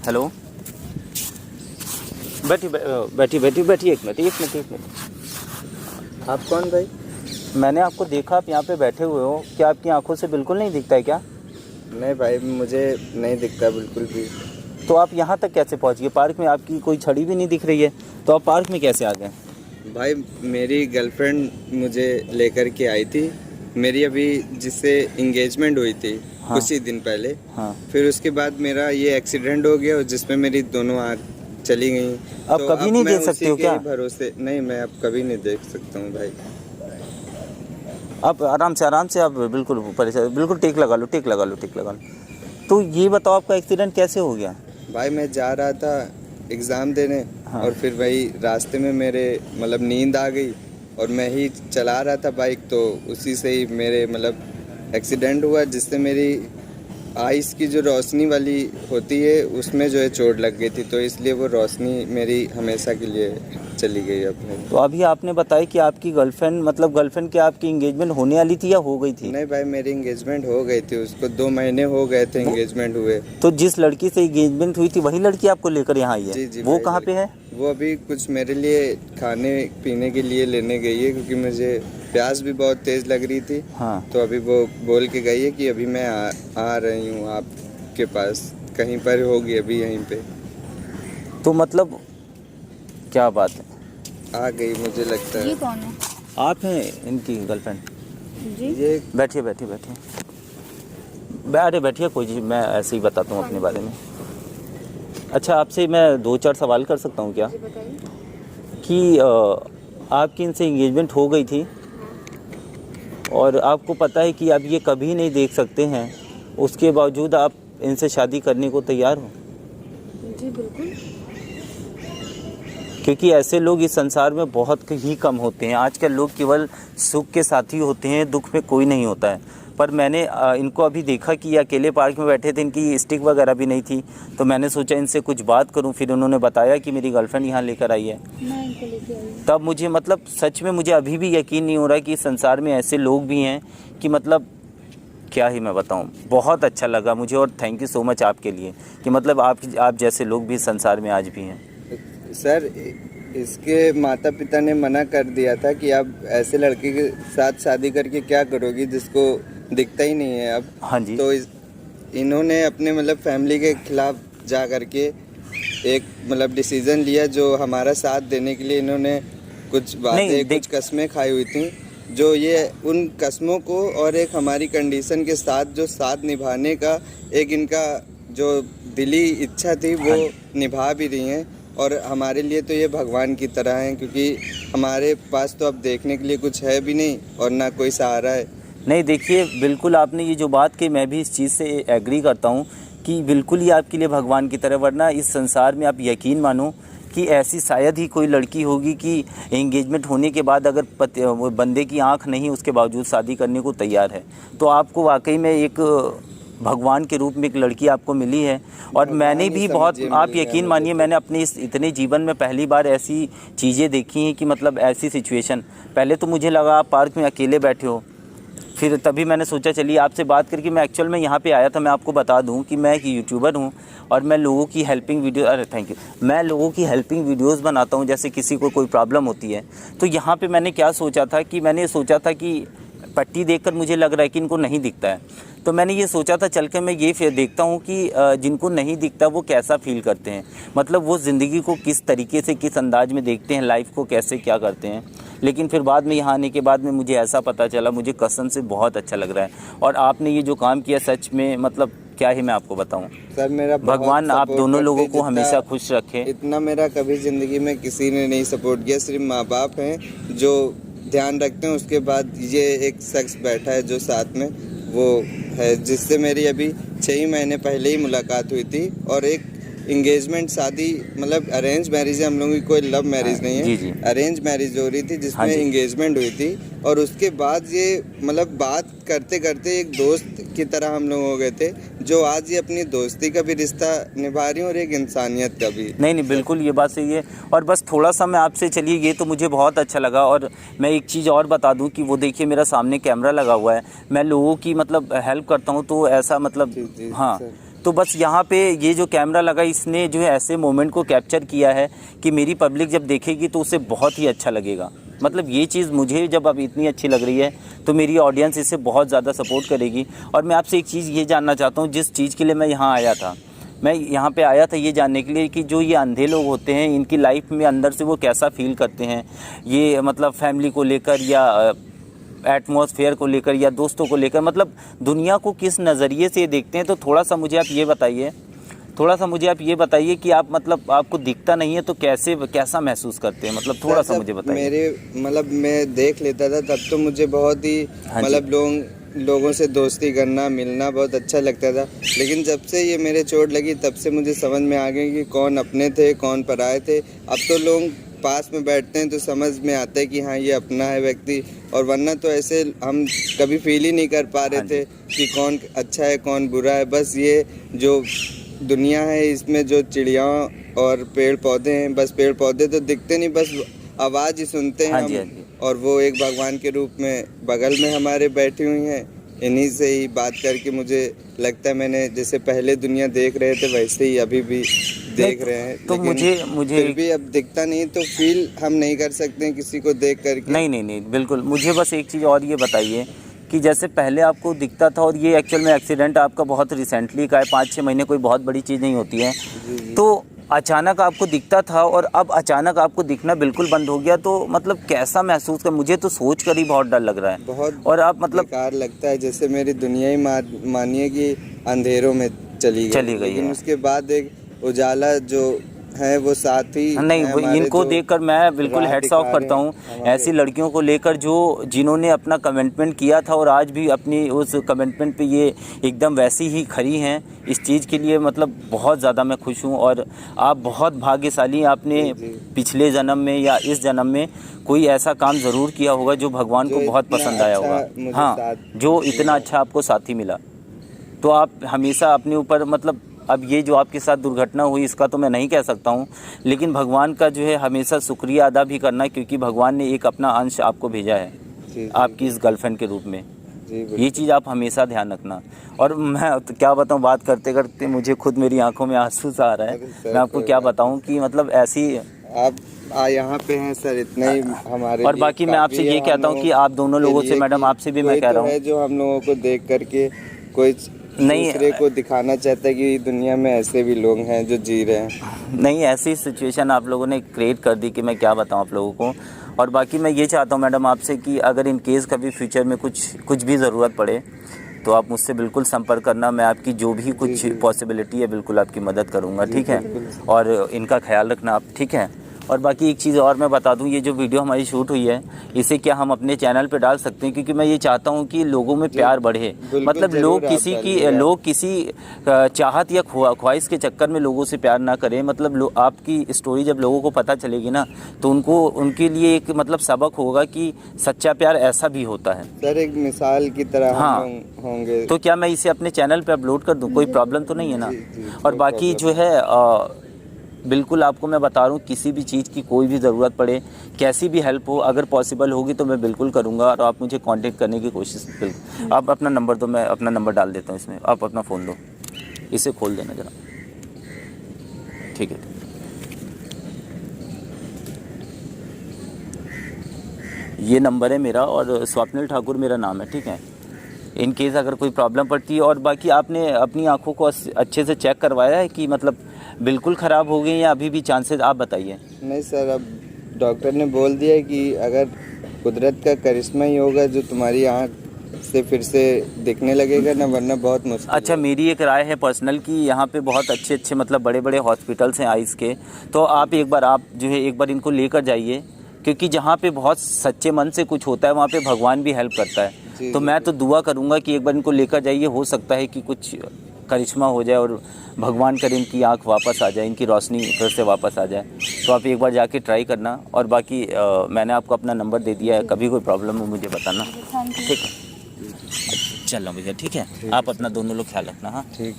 Hello, बैठिए एक minute. आप कौन भाई? मैंने आपको देखा, आप यहाँ पे बैठे हुए हो, क्या आपकी आंखों से बिल्कुल नहीं दिखता है क्या? नहीं भाई, मुझे नहीं दिखता बिल्कुल भी। तो आप यहाँ तक कैसे पहुँच गए? पार्क में आपकी कोई छड़ी भी नहीं दिख रही है, तो आप पार्क में कैसे आ गए? भाई मेरी गर्लफ्रेंड मुझे लेकर के आई थी, मेरी अभी जिससे इंगेजमेंट हुई थी हाँ। कुछ ही दिन पहले। हाँ। फिर उसके बाद मेरा ये एक्सीडेंट हो गया और जिसमें मेरी दोनों आँख चली गई। आप तो कभी अब नहीं मैं देख सकते हो उसी के क्या? भरोसे नहीं, मैं अब कभी नहीं देख सकता हूँ भाई। आप आराम से आप बिल्कुल परेशान, बिल्कुल टेक लगा लो। तो ये बताओ, आपका एक्सीडेंट कैसे हो गया? भाई मैं जा रहा था एग्ज़ाम देने। हाँ। और फिर वही रास्ते में मेरे मतलब नींद आ गई और मैं ही चला रहा था बाइक, तो उसी से ही मेरे मतलब एक्सीडेंट हुआ, जिससे मेरी आइस की जो रोशनी वाली होती है उसमें जो है चोट लग गई थी, तो इसलिए वो रोशनी मेरी हमेशा के लिए चली गई अब। तो अभी आपने बताया कि आपकी गर्लफ्रेंड की आपकी एंगेजमेंट होने वाली थी या हो गई थी? नहीं भाई, मेरी एंगेजमेंट हो गई थी, उसको 2 महीने हो गए थे एंगेजमेंट हुए। तो जिस लड़की से एंगेजमेंट हुई थी वही लड़की आपको लेकर यहाँ आई है? जी जी। वो भाई कहाँ पे है? वो अभी कुछ मेरे लिए खाने पीने के लिए लेने गई है, क्योंकि मुझे प्यास भी बहुत तेज़ लग रही थी। हाँ। तो अभी वो बोल के गई है कि अभी मैं आ रही हूँ आपके पास, कहीं पर होगी अभी यहीं पे। तो मतलब क्या बात है, आ गई मुझे लगता है। ये कौन है? आप हैं इनकी गर्लफ्रेंड? जी। ये बैठिए। अरे बैठिए, कोई जी, मैं ऐसे ही बताता हूँ अपने बारे में। अच्छा, आपसे मैं 2-4 सवाल कर सकता हूँ क्या? जी बताइए। कि आपकी इनसे एंगेजमेंट हो गई थी और आपको पता है कि आप ये कभी नहीं देख सकते हैं, उसके बावजूद आप इनसे शादी करने को तैयार हो? जी बिल्कुल। क्योंकि ऐसे लोग इस संसार में बहुत ही कम होते हैं। आजकल लोग केवल सुख के साथी होते हैं, दुख में कोई नहीं होता है। पर मैंने इनको अभी देखा कि ये अकेले पार्क में बैठे थे, इनकी स्टिक वगैरह भी नहीं थी, तो मैंने सोचा इनसे कुछ बात करूं। फिर उन्होंने बताया कि मेरी गर्लफ्रेंड यहाँ लेकर आई है। मैं इनको लेके आई हूँ। तब मुझे मतलब सच में मुझे अभी भी यकीन नहीं हो रहा कि इस संसार में ऐसे लोग भी हैं कि मतलब क्या ही मैं बताऊं। बहुत अच्छा लगा मुझे और थैंक यू सो मच आपके लिए कि मतलब आप जैसे लोग भी इस संसार में आज भी हैं। सर, इसके माता पिता ने मना कर दिया था कि आप ऐसे लड़के के साथ शादी करके क्या करोगी जिसको दिखता ही नहीं है अब। हाँ जी। तो इन्होंने अपने मतलब फैमिली के खिलाफ जा करके एक मतलब डिसीजन लिया, जो हमारा साथ देने के लिए इन्होंने कुछ बातें कुछ कस्में खाई हुई थी, जो ये उन कस्मों को और एक हमारी कंडीशन के साथ जो साथ निभाने का एक इनका जो दिली इच्छा थी वो निभा भी रही हैं। और हमारे लिए तो ये भगवान की तरह हैं, क्योंकि हमारे पास तो अब देखने के लिए कुछ है भी नहीं और ना कोई सहारा है। नहीं, देखिए बिल्कुल आपने ये जो बात की, मैं भी इस चीज़ से एग्री करता हूँ कि बिल्कुल ही आपके लिए भगवान की तरह। वरना इस संसार में आप यकीन मानो कि ऐसी शायद ही कोई लड़की होगी कि एंगेजमेंट होने के बाद अगर वो बंदे की आंख नहीं उसके बावजूद शादी करने को तैयार है। तो आपको वाकई में एक भगवान के रूप में एक लड़की आपको मिली है। और मैंने भी बहुत, आप यकीन मानिए, मैंने अपने इस इतने जीवन में पहली बार ऐसी चीज़ें देखी हैं कि मतलब ऐसी सिचुएशन। पहले तो मुझे लगा आप पार्क में अकेले बैठे हो, फिर तभी मैंने सोचा चलिए आपसे बात करके। मैं एक्चुअल में यहाँ पे आया था, मैं आपको बता दूँ कि मैं एक यूट्यूबर हूँ और मैं लोगों की हेल्पिंग मैं लोगों की हेल्पिंग वीडियोज़ बनाता हूँ। जैसे किसी को कोई प्रॉब्लम होती है तो यहाँ पे मैंने क्या सोचा था कि मैंने सोचा था कि पट्टी देखकर मुझे लग रहा है कि इनको नहीं दिखता है, तो मैंने ये सोचा था चल के मैं ये फिर देखता हूँ कि जिनको नहीं दिखता वो कैसा फील करते हैं, मतलब वो ज़िंदगी को किस तरीके से, किस अंदाज में देखते हैं, लाइफ को कैसे क्या करते हैं। लेकिन फिर बाद में यहाँ आने के बाद में मुझे ऐसा पता चला, मुझे कसम से बहुत अच्छा लग रहा है। और आपने ये जो काम किया सच में मतलब क्या ही मैं आपको बताऊं। सर मेरा भगवान आप दोनों लोगों को हमेशा खुश रखे। इतना मेरा कभी ज़िंदगी में किसी ने नहीं सपोर्ट किया, सिर्फ माँ बाप हैं जो ध्यान रखते हैं। उसके बाद ये एक शख्स बैठा है जो साथ में वो है, जिससे मेरी अभी 6 महीने पहले ही मुलाकात हुई थी। और एक इंगेजमेंट शादी मतलब अरेंज मैरिज है, हम लोगों की कोई लव मैरिज नहीं है। जी। अरेंज मैरिज हो रही थी जिसमें इंगेजमेंट हुई थी। और उसके बाद ये मतलब बात करते करते एक दोस्त की तरह हम लोग हो गए थे, जो आज ये अपनी दोस्ती का भी रिश्ता निभा रही है और एक इंसानियत का भी। नहीं बिल्कुल ये बात सही है। और बस थोड़ा सा मैं आपसे, चलिए ये तो मुझे बहुत अच्छा लगा। और मैं एक चीज़ और बता दूं कि वो देखिए मेरा सामने कैमरा लगा हुआ है, मैं लोगों की मतलब हेल्प करता हूं, तो ऐसा मतलब जी, हाँ सर। तो बस यहाँ पे ये जो कैमरा लगा इसने जो है ऐसे मोमेंट को कैप्चर किया है कि मेरी पब्लिक जब देखेगी तो उसे बहुत ही अच्छा लगेगा। मतलब ये चीज़ मुझे जब अब इतनी अच्छी लग रही है तो मेरी ऑडियंस इसे बहुत ज़्यादा सपोर्ट करेगी। और मैं आपसे एक चीज़ ये जानना चाहता हूँ, जिस चीज़ के लिए मैं यहाँ आया था, मैं यहाँ पे आया था ये जानने के लिए कि जो ये अंधे लोग होते हैं इनकी लाइफ में अंदर से वो कैसा फील करते हैं, ये मतलब फैमिली को लेकर या एटमॉस्फेयर को लेकर या दोस्तों को लेकर, मतलब दुनिया को किस नज़रिए से देखते हैं। तो थोड़ा सा मुझे आप ये बताइए कि आप मतलब आपको दिखता नहीं है तो कैसा महसूस करते हैं, मतलब थोड़ा सा मुझे बताइए। मेरे मतलब मैं देख लेता था तब तो मुझे बहुत ही मतलब लोगों से दोस्ती करना मिलना बहुत अच्छा लगता था, लेकिन जब से ये मेरे चोट लगी तब से मुझे समझ में आ गया कि कौन अपने थे कौन पराए थे। अब तो लोग पास में बैठते हैं तो समझ में आता है कि हाँ ये अपना है व्यक्ति, और वरना तो ऐसे हम कभी फील ही नहीं कर पा रहे थे कि कौन अच्छा है कौन बुरा है। बस ये जो दुनिया है इसमें जो चिड़िया और पेड़ पौधे हैं, बस पेड़ पौधे तो दिखते नहीं, बस आवाज़ ही सुनते हैं हम, और वो एक भगवान के रूप में बगल में हमारे बैठी हुई हैं। इन्हीं से ही बात करके मुझे लगता है मैंने जैसे पहले दुनिया देख रहे थे वैसे ही अभी भी देख रहे हैं। तो मुझे फिर भी अब दिखता नहीं तो फील हम नहीं कर सकते हैं किसी को देख करके। नहीं बिल्कुल। मुझे बस एक चीज़ और ये बताइए कि जैसे पहले आपको दिखता था और ये एक्चुअल में एक्सीडेंट आपका बहुत रिसेंटली का है, 5-6 महीने कोई बहुत बड़ी चीज़ नहीं होती है, तो अचानक आपको दिखता था और अब अचानक आपको दिखना बिल्कुल बंद हो गया, तो मतलब कैसा महसूस कर, मुझे तो सोच कर ही बहुत डर लग रहा है। बहुत और आप मतलब बेकार लगता है, जैसे मेरी दुनिया ही मानिए कि अंधेरों में चली गई लेकिन उसके बाद एक उजाला जो है वो साथ ही नहीं, इनको देखकर मैं बिल्कुल हेड्स ऑफ करता हूँ ऐसी लड़कियों को लेकर जिन्होंने अपना कमिटमेंट किया था और आज भी अपनी उस कमिटमेंट पे ये एकदम वैसी ही खड़ी हैं। इस चीज़ के लिए मतलब बहुत ज़्यादा मैं खुश हूँ और आप बहुत भाग्यशाली। आपने पिछले जन्म में या इस जन्म में कोई ऐसा काम ज़रूर किया होगा जो भगवान को बहुत पसंद आया होगा। हाँ, जो इतना अच्छा आपको साथी मिला। तो आप हमेशा अपने ऊपर मतलब अब ये जो आपके साथ दुर्घटना हुई इसका तो मैं नहीं कह सकता हूँ, लेकिन भगवान का जो है हमेशा शुक्रिया अदा भी करना, क्योंकि भगवान ने एक अपना अंश आपको भेजा है आपकी इस गर्लफ्रेंड के रूप में। ये चीज़ आप हमेशा ध्यान रखना। और मैं तो क्या बताऊँ, बात करते करते मुझे खुद मेरी आंखों में आंसू सा आ रहा है। मैं आपको क्या बताऊँ कि मतलब ऐसी आप यहाँ पे हैं सर, इतना ही हमारे और बाकी मैं आपसे ये कहता हूँ कि आप दोनों लोगों से, मैडम आपसे भी मैं कह रहा हूँ, जो हम लोगों को देख करके कोई दूसरे को दिखाना चाहता है कि दुनिया में ऐसे भी लोग हैं जो जी रहे हैं। नहीं, ऐसी सिचुएशन आप लोगों ने क्रिएट कर दी कि मैं क्या बताऊं आप लोगों को। और बाकी मैं ये चाहता हूं मैडम आपसे कि अगर इन केस कभी फ्यूचर में कुछ भी ज़रूरत पड़े तो आप मुझसे बिल्कुल संपर्क करना। मैं आपकी जो भी कुछ पॉसिबिलिटी है बिल्कुल आपकी मदद करूँगा, ठीक है। और इनका ख्याल रखना आप, ठीक है। और बाकी एक चीज़ और मैं बता दूं, ये जो वीडियो हमारी शूट हुई है इसे क्या हम अपने चैनल पे डाल सकते हैं, क्योंकि मैं ये चाहता हूं कि लोगों में प्यार बढ़े। मतलब लोग किसी चाहत या ख्वाहिश के चक्कर में लोगों से प्यार ना करें। मतलब आपकी स्टोरी जब लोगों को पता चलेगी ना तो उनके लिए एक मतलब सबक होगा कि सच्चा प्यार ऐसा भी होता है। सर एक मिसाल की तरह हाँ होंगे। तो क्या मैं इसे अपने चैनल पे अपलोड कर दूं? कोई प्रॉब्लम तो नहीं है ना? और बाकी जो है बिल्कुल आपको मैं बता रहा हूँ, किसी भी चीज़ की कोई भी ज़रूरत पड़े, कैसी भी हेल्प हो, अगर पॉसिबल होगी तो मैं बिल्कुल करूँगा। और आप मुझे कांटेक्ट करने की कोशिश बिल्कुल। आप अपना नंबर दो, मैं अपना नंबर डाल देता हूँ इसमें, आप अपना फ़ोन दो, इसे खोल देना ज़रा, ठीक है। ये नंबर है मेरा और स्वप्निल ठाकुर मेरा नाम है, ठीक है। इन केस अगर कोई प्रॉब्लम पड़ती है। और बाकी आपने अपनी आँखों को अच्छे से चेक करवाया है कि मतलब बिल्कुल ख़राब हो गई या अभी भी चांसेस, आप बताइए। नहीं सर, अब डॉक्टर ने बोल दिया कि अगर कुदरत का करिश्मा ही होगा जो तुम्हारी आँख से फिर से दिखने लगेगा ना, वरना बहुत मुश्किल। अच्छा, मेरी एक राय है पर्सनल कि यहाँ पे बहुत अच्छे मतलब बड़े बड़े हॉस्पिटल्स हैं आइज़ के, तो आप एक बार इनको लेकर जाइए, क्योंकि जहाँ पे बहुत सच्चे मन से कुछ होता है वहाँ पे भगवान भी हेल्प करता है। तो मैं तो दुआ करूँगा कि एक बार इनको लेकर जाइए, हो सकता है कि कुछ करिश्मा हो जाए और भगवान करे इनकी आँख वापस आ जाए, इनकी रोशनी फिर से वापस आ जाए। तो आप एक बार जाके ट्राई करना। और बाकी मैंने आपको अपना नंबर दे दिया है, कभी कोई प्रॉब्लम हो मुझे बताना, ठीक है। चलो भैया, ठीक है, आप अपना दोनों लोग ख्याल रखना। हाँ, ठीक।